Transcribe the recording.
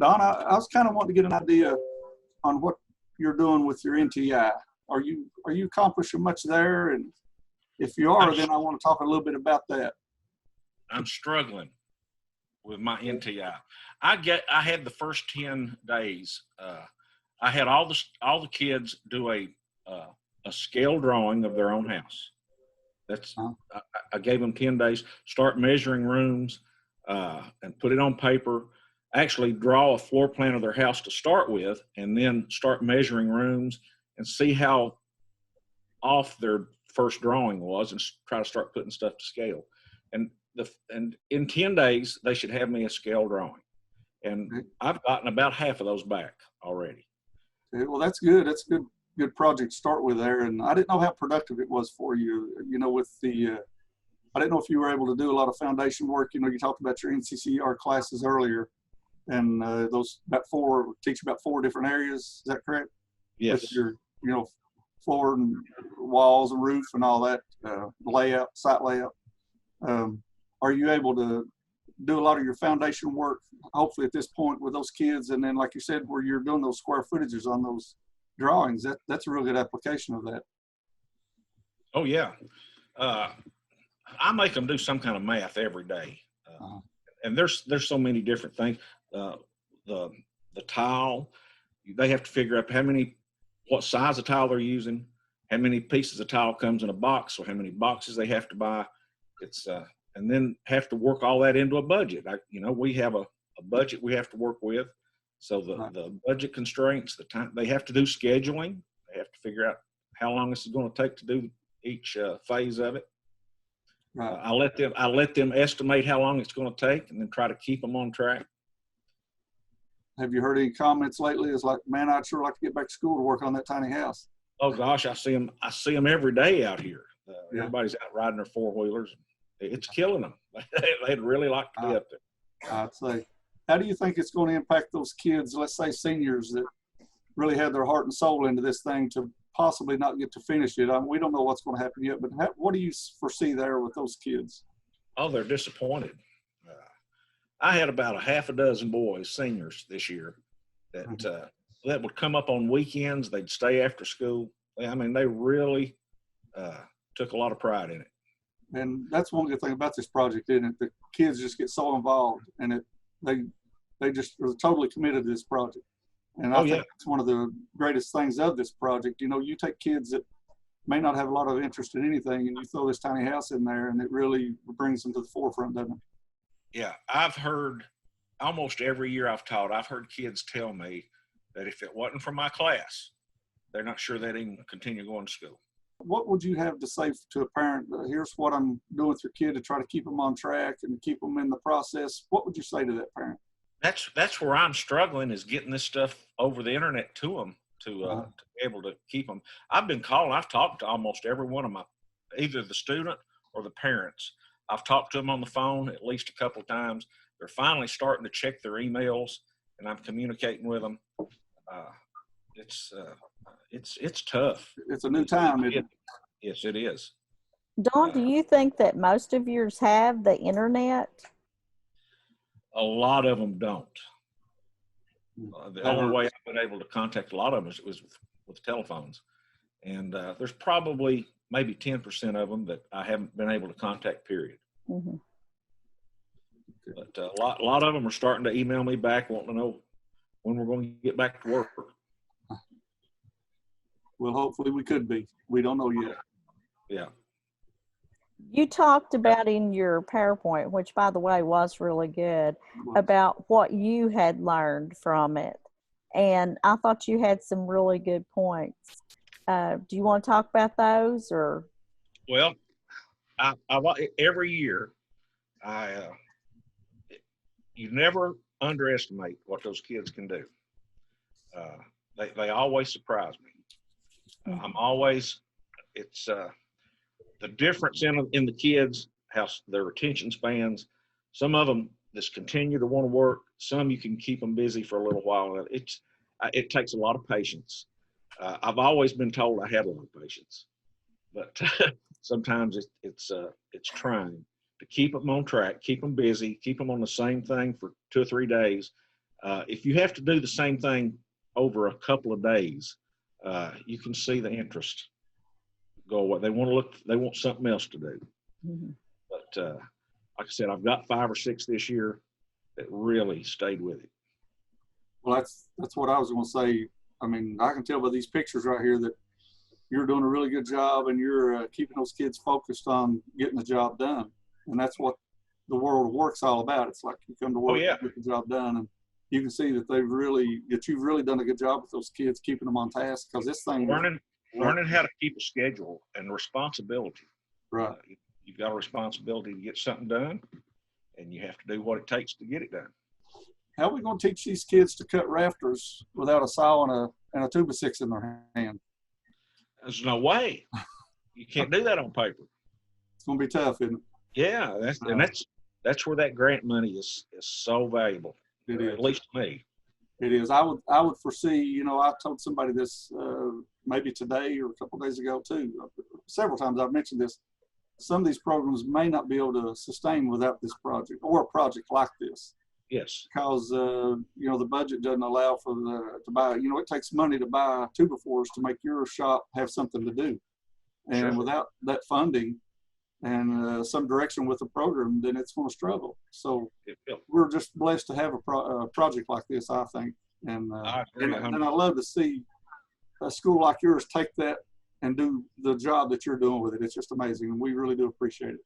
Don, I was kind of wanting to get an idea on what you're doing with your NTI. Are you accomplishing much there? And if you are, then I want to talk a little bit about that. I'm struggling with my NTI. I had the first 10 days. I had all the kids do a scale drawing of their own house. That's I gave them 10 days. Start measuring rooms and put it on paper. Actually draw a floor plan of their house to start with, and then start measuring rooms and see how off their first drawing was, and try to start putting stuff to scale. And in 10 days, they should have me a scale drawing. And I've gotten about half of those back already. Okay, well, that's good. That's a good project to start with there. And I didn't know how productive it was for you, with the, I didn't know if you were able to do a lot of foundation work. You talked about your NCCR classes earlier, and those teach about 4 different areas. Is that correct? Yes. With your, floor and walls and roof and all that, layout, site layout. Are you able to do a lot of your foundation work, hopefully at this point with those kids? And then, like you said, where you're doing those square footages on those drawings, that's a real good application of that. Oh, yeah. I make them do some kind of math every day. And there's so many different things. The tile, they have to figure out what size of tile they're using, how many pieces of tile comes in a box, or how many boxes they have to buy. It's and then have to work all that into a budget. We have a budget we have to work with. So the budget constraints, the time they have to do scheduling, they have to figure out how long this is going to take to do each phase of it. Right. I let them estimate how long it's going to take, and then try to keep them on track. Have you heard any comments lately? It's like, man, I'd sure like to get back to school to work on that tiny house. Oh gosh, I see them every day out here. Everybody's out riding their 4-wheelers. It's killing them. They'd really like to be up there. I'd say. How do you think it's going to impact those kids, let's say seniors, that really had their heart and soul into this thing, to possibly not get to finish it? We don't know what's going to happen yet, but what do you foresee there with those kids? Oh, they're disappointed. I had about a half a dozen boys, seniors this year, that would come up on weekends. They'd stay after school. I mean, they really took a lot of pride in it. And that's one good thing about this project, isn't it? The kids just get so involved, and they just are totally committed to this project. And I think it's one of the greatest things of this project. You take kids that may not have a lot of interest in anything, and you throw this tiny house in there, and it really brings them to the forefront, doesn't it? Yeah, I've heard almost every year I've taught, I've heard kids tell me that if it wasn't for my class, they're not sure they'd even continue going to school. What would you have to say to a parent? Here's what I'm doing with your kid to try to keep them on track and keep them in the process. What would you say to that parent? That's where I'm struggling, is getting this stuff over the internet to them to be able to keep them. I've talked to almost every one of either the student or the parents. I've talked to them on the phone at least a couple of times. They're finally starting to check their emails, and I'm communicating with them. It's tough. It's a new time, isn't it? Yes, it is. Don, do you think that most of yours have the internet? A lot of them don't. The only way I've been able to contact a lot of them was with telephones. And there's probably maybe 10% of them that I haven't been able to contact, period. Mm-hmm. But a lot of them are starting to email me back, wanting to know when we're going to get back to work. Well, hopefully we could be. We don't know yet. Yeah. You talked about in your PowerPoint, which by the way was really good, about what you had learned from it. And I thought you had some really good points. Do you want to talk about those, or? Well, I every year, you never underestimate what those kids can do. They always surprise me. I'm always, it's the difference in the kids, how their attention spans. Some of them just continue to want to work. Some you can keep them busy for a little while. It takes a lot of patience. I've always been told I had a lot of patience, but sometimes it's trying to keep them on track, keep them busy, keep them on the same thing for 2 or 3 days. If you have to do the same thing over a couple of days, you can see the interest go away. They want something else to do. Mm-hmm. But like I said, I've got 5 or 6 this year that really stayed with it. Well, that's what I was going to say. I mean, I can tell by these pictures right here that you're doing a really good job, and you're keeping those kids focused on getting the job done. And that's what the world of work's all about. It's like you come to work, yeah. and get the job done, and you can see that you've really done a good job with those kids, keeping them on task. Because this thing, learning how to keep a schedule and responsibility. Right. You've got a responsibility to get something done, and you have to do what it takes to get it done. How are we going to teach these kids to cut rafters without a saw and a 2x6 in their hand? There's no way. You can't do that on paper. It's going to be tough, isn't it? Yeah, that's where that grant money is so valuable. It is. At least to me. It is. I would foresee. I told somebody this maybe today or a couple of days ago too. Several times I've mentioned this. Some of these programs may not be able to sustain without this project or a project like this. Yes. Because the budget doesn't allow for to buy. It takes money to buy 2x4s to make your shop have something to do, and Sure. without that funding and some direction with the program, then it's going to struggle. So we're just blessed to have a project like this, I think, and I love to see a school like yours take that and do the job that you're doing with it. It's just amazing, and we really do appreciate it.